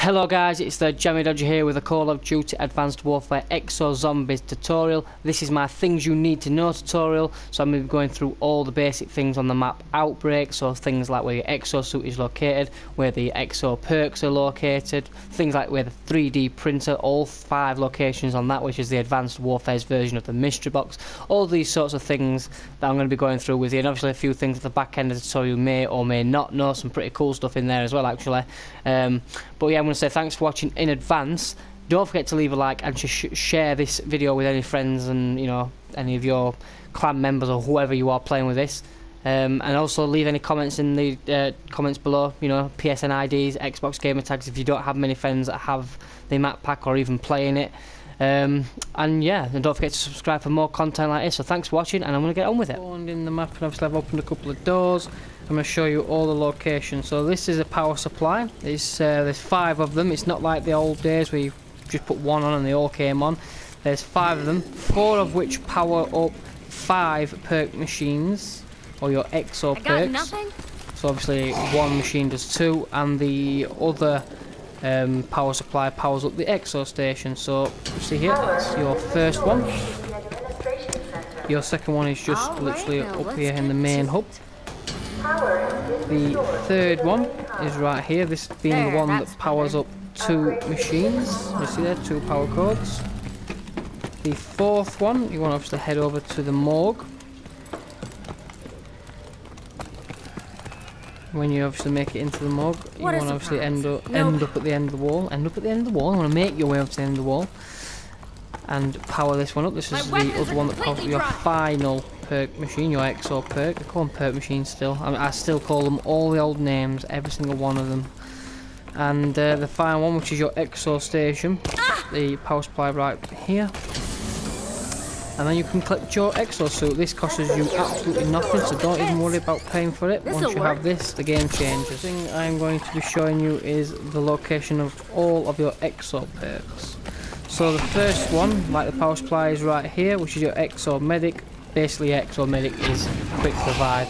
Hello guys, it's the Jammy Dodger here with a Call of Duty Advanced Warfare Exo Zombies tutorial. This is my things you need to know tutorial, so I'm going to be going through all the basic things on the map Outbreak, so things like where your exosuit is located, where the exo perks are located, things like where the 3D printer, all 5 locations on that, which is the Advanced Warfare's version of the mystery box, all these sorts of things that I'm going to be going through with you, and obviously a few things at the back end of the tutorial you may or may not know, some pretty cool stuff in there as well actually. But yeah, I'm going to say thanks for watching in advance. Don't forget to leave a like and share this video with any friends and, you know, any of your clan members or whoever you are playing with this. And also leave any comments in the comments below, you know, PSN IDs, Xbox gamer tags if you don't have many friends that have the map pack or even playing it. And yeah, and don't forget to subscribe for more content like this. So thanks for watching, and I'm going to get on with it. In the map, and obviously I've opened a couple of doors. I'm going to show you all the locations. So this is a power supply. There's 5 of them. It's not like the old days where you just put one on and they all came on. There's 5 of them, 4 of which power up 5 perk machines, or your exo perks. So obviously one machine does 2, and the other power supply powers up the exo station. So see here, that's your first one. Your second one is just literally up here in the main hub. The third one is right here, this being the one that powers up 2 machines. You see there, 2 power cords. The fourth one, you want to obviously head over to the morgue. When you obviously make it into the morgue, you want to obviously end up at the end of the wall. End up at the end of the wall. You want to make your way up to the end of the wall and power this one up. This is the other one that powers up your final perk machine, your exo perk. I call them perk machines still. I mean, I still call them all the old names, every single one of them. And the final one, which is your exo station, the power supply right here. And then you can collect your exosuit. This costs you absolutely nothing, so don't even worry about paying for it. Once you have this, the game changes. The thing I'm going to be showing you is the location of all of your exo perks. So the first one, like the power supply, is right here, which is your exo medic. Basically, exo medic is quick revive.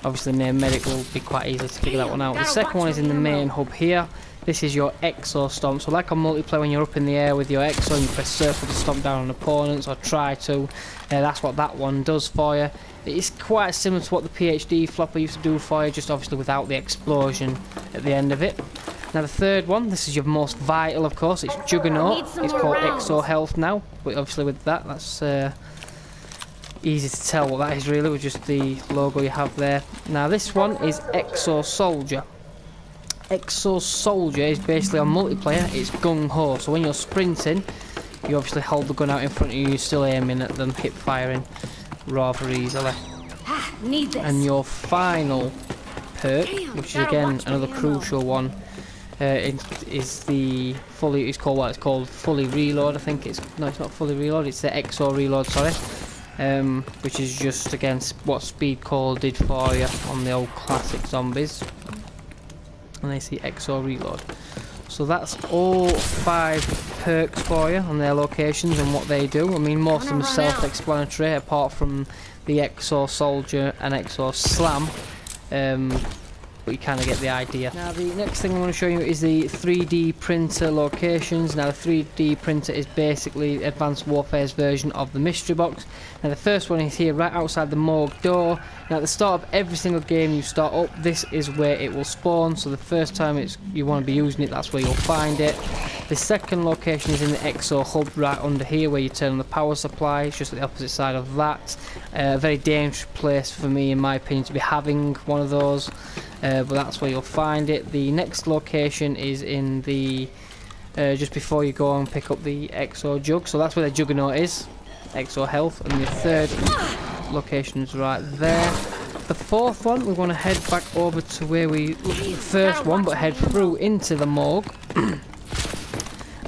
Obviously, the name medic will be quite easy to figure that one out. The second one is in the main hub here. This is your exo stomp. So like on multiplayer, when you're up in the air with your exo and you press circle to stomp down on opponents, or try to, that's what that one does for you. It's quite similar to what the PhD flopper used to do for you, just obviously without the explosion at the end of it. Now the third one, this is your most vital, of course, it's Juggernaut. It's called Exo Health now, but obviously with that, that's easy to tell what that is really, with just the logo you have there. Now this one is Exo Soldier. Exo Soldier is basically on multiplayer, it's gung-ho, so when you're sprinting, you obviously hold the gun out in front of you, you're still aiming at them, hip firing rather easily. And your final perk, which is again another crucial one, is the fully, it's called fully reload, I think it's not fully reload, it's the exo reload, sorry. Which is just again what Speed Call did for you on the old classic zombies. And they see exo reload. So that's all 5 perks for you on their locations and what they do. I mean, most of them are self-explanatory apart from the Exo Soldier and Exo Slam. But you kind of get the idea. Now the next thing I want to show you is the 3D printer locations. Now the 3D printer is basically Advanced Warfare's version of the mystery box. Now the first one is here right outside the morgue door. Now at the start of every single game you start up, this is where it will spawn. So the first time you want to be using it, that's where you'll find it. The second location is in the Exo hub right under here where you turn on the power supply. It's just at the opposite side of that. A very dangerous place for me, in my opinion, to be having one of those. But that's where you'll find it. The next location is in the just before you go and pick up the Exo Jug, so that's where the Juggernaut is, Exo Health, and the third location is right there. The fourth one, we want to head back over to where we looked at the first one, but head through into the morgue.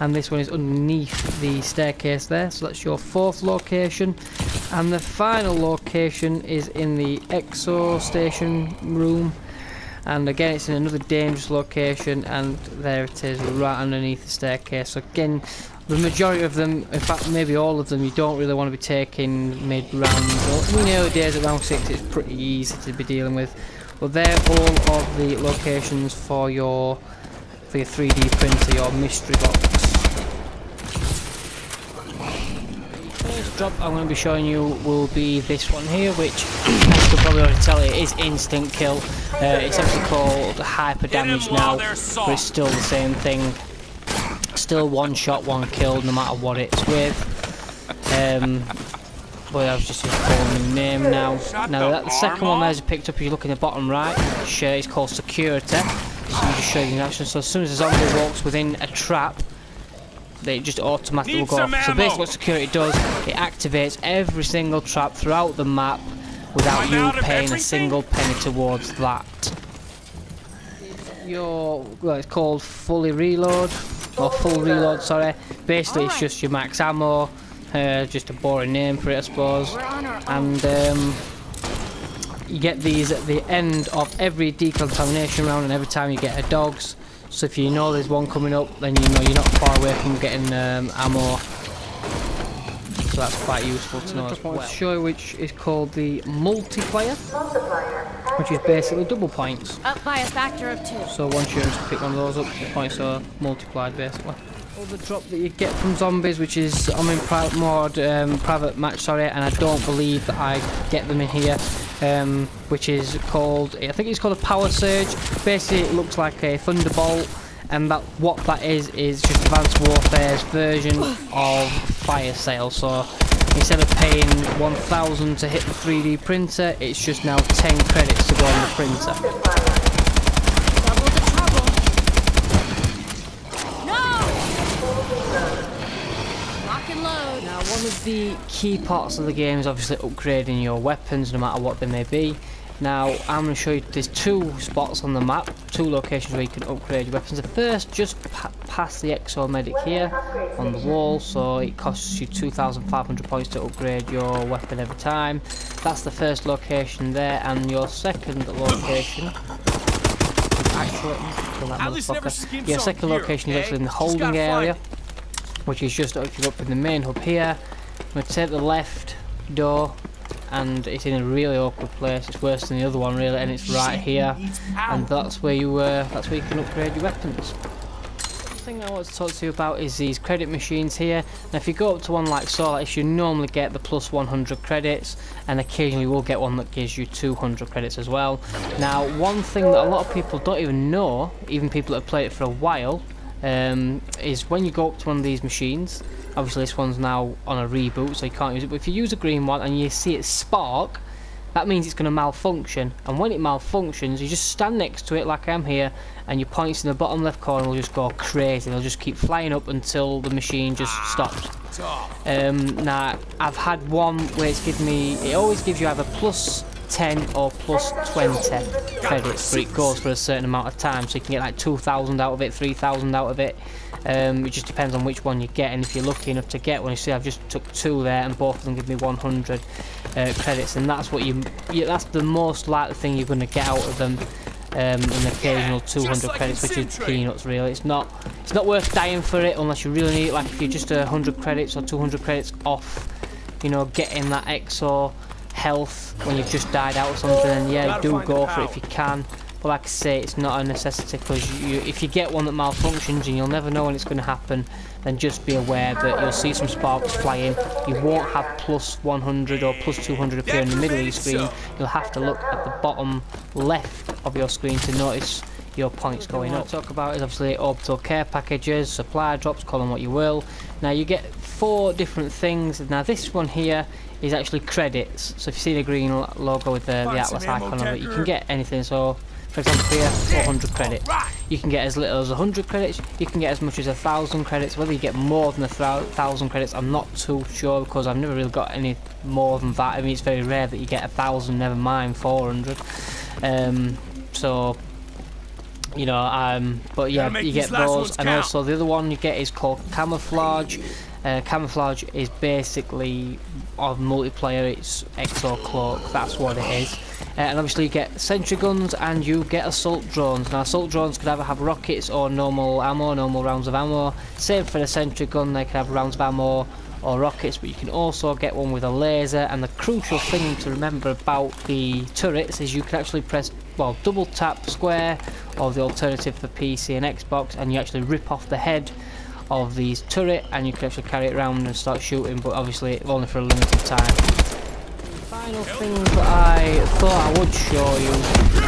And this one is underneath the staircase there, so that's your fourth location. And the final location is in the Exo station room. And again, it's in another dangerous location, and there it is right underneath the staircase. So again, the majority of them, in fact maybe all of them, you don't really want to be taking mid-round. I mean, early days at round 6 it's pretty easy to be dealing with. But they're all of the locations for your 3D printer, your mystery box. First drop I'm going to be showing you will be this one here, which as you can probably already tell, it is instant kill. It's actually called hyper damage now, but it's still the same thing. Still one shot, one kill, no matter what it's with. But I've just used a whole new name now. Now the second one there, as you picked up, if you look in the bottom right, it's called security. So I'm just showing you in action. So as soon as a zombie walks within a trap, they just automatically will go off. So basically what security does, it activates every single trap throughout the map without you paying a single penny towards that. It's called fully reload, or full reload, sorry. Basically it's just your max ammo, just a boring name for it I suppose. And you get these at the end of every decontamination round and every time you get a dogs. So if you know there's one coming up, then you know you're not far away from getting ammo. So that's quite useful to know as well. To show you which is called the multiplier, which is basically double points. Up by a factor of 2. So once you just pick one of those up, the points are multiplied basically. Other drop that you get from zombies, which is I'm in private match, sorry, and I don't believe that I get them in here. Which is called, I think it's called a power surge. Basically it looks like a thunderbolt, and what that is just Advanced Warfare's version of fire sale. So instead of paying 1,000 to hit the 3D printer, it's just now 10 credits to go on the printer. Double the trouble. No! Lock and load. Now one of the key parts of the game is obviously upgrading your weapons, no matter what they may be. Now I'm going to show you, there's 2 spots on the map, 2 locations where you can upgrade your weapons. The first, just past the Exo medic here on the wall, so it costs you 2,500 points to upgrade your weapon every time. That's the first location there, and your second location, your second location is actually in the holding area, which is just if you look in the main hub here. I'm going to take the left door, and it's in a really awkward place. It's worse than the other one really, and it's right here, and that's where you can upgrade your weapons. The thing I want to talk to you about is these credit machines here. Now if you go up to one like so, you normally get the plus 100 credits, and occasionally you will get one that gives you 200 credits as well. Now one thing that a lot of people don't even know, even people that have played it for a while, is when you go up to one of these machines, obviously this one's now on a reboot so you can't use it, but if you use a green one and you see it spark, that means it's going to malfunction, and when it malfunctions you just stand next to it like I am here, and your points in the bottom left corner will just go crazy. They'll just keep flying up until the machine just stops. Now I've had one where it's given me, it always gives you either plus 10 or plus 20 credits, but it goes for a certain amount of time, so you can get like 2,000 out of it, 3,000 out of it. It just depends on which one you get, and if you're lucky enough to get one. You see I've just took 2 there, and both of them give me 100 credits, and that's what that's the most likely thing you're going to get out of them. An occasional 200 credits, which is peanuts really. It's not worth dying for it unless you really need it. Like if you're just 100 credits or 200 credits off, you know, getting that Exo health when you've just died out or something, then yeah, do go for it if you can. But like I say, it's not a necessity, because if you get one that malfunctions and you'll never know when it's going to happen, then just be aware that you'll see some sparks flying. You won't have plus 100 or plus 200 appear in the middle of your screen. You'll have to look at the bottom left of your screen to notice your points going up. What I talk about is obviously orbital care packages, supply drops, call them what you will. Now you get 4 different things. Now this one here is actually credits. So if you see the green logo with the Atlas icon on it, you can get anything. So for example here, 400 credits. You can get as little as 100 credits, you can get as much as 1,000 credits. Whether you get more than 1,000 credits, I'm not too sure, because I've never really got any more than that. I mean, it's very rare that you get 1,000, never mind 400. So, you know, but yeah, you get those. And also the other one you get is called camouflage. Camouflage is basically, on multiplayer, it's Exo Cloak, that's what it is. And obviously you get sentry guns and you get assault drones. Now assault drones could either have rockets or normal ammo, normal rounds of ammo. Same for the sentry gun, they can have rounds of ammo or rockets, but you can also get one with a laser. And the crucial thing to remember about the turrets is you can actually press, well, double tap square, or the alternative for PC and Xbox, and you actually rip off the head of these turret and you can actually carry it around and start shooting, but obviously only for a limited time. Final thing that I thought I would show you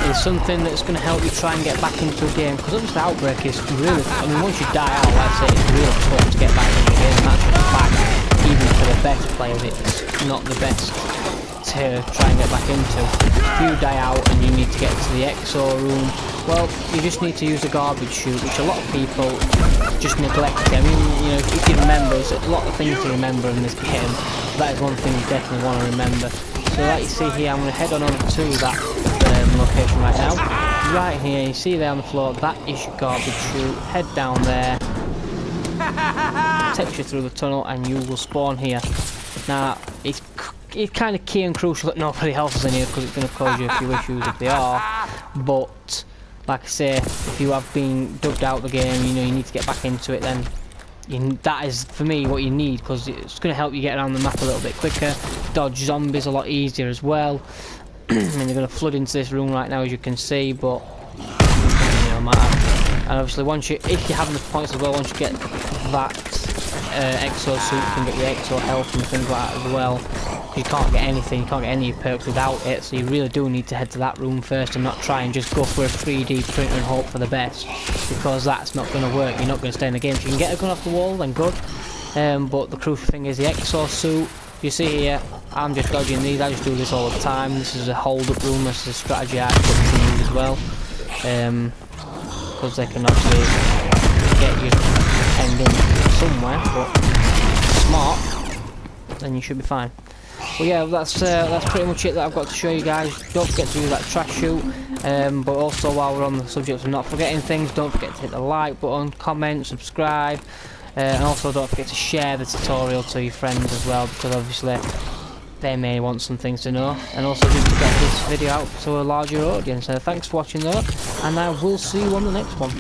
is something that's going to help you try and get back into a game, because obviously Outbreak is really, I mean, once you die out, like I say, it's really tough to get back into the game, and that's just a fact. Even for the best players, it's not the best to try and get back into. If you die out and you need to get to the Exo room, well, you just need to use the garbage chute, which a lot of people just neglect. I mean, you know, if you remember, there's a lot of things to remember in this game. That is one thing you definitely want to remember. So like you see here, I'm going to head on over to that location right now. Right here, you see there on the floor, that is your garbage chute. Head down there, takes you through the tunnel, and you will spawn here. Now, it's kind of key and crucial that nobody else is in here, because it's going to cause you a few issues if they are. But like I say, if you have been dubbed out of the game, you know you need to get back into it, then that is, for me, what you need, because it's going to help you get around the map a little bit quicker, dodge zombies a lot easier as well. I mean, they're going to flood into this room right now, as you can see, but it doesn't matter. And obviously, if you have enough points as well, once you get that Exo suit, you can get your Exo health and things like that as well. You can't get anything, you can't get any perks without it, so you really do need to head to that room first and not try and just go for a 3D printer and hope for the best, because that's not going to work. You're not going to stay in the game. If you can get a gun off the wall, then good, but the crucial thing is the Exo suit. You see here, I'm just dodging these. I just do this all the time. This is a hold-up room. This is a strategy I put to use as well, because they can obviously get you ending somewhere, but smart, then you should be fine. Well, yeah, that's pretty much it that I've got to show you guys. Don't forget to do that trash shoot, but also while we're on the subject of not forgetting things, don't forget to hit the like button, comment, subscribe, and also don't forget to share the tutorial to your friends as well, because obviously they may want some things to know, and also just to get this video out to a larger audience. Thanks for watching though, and I will see you on the next one.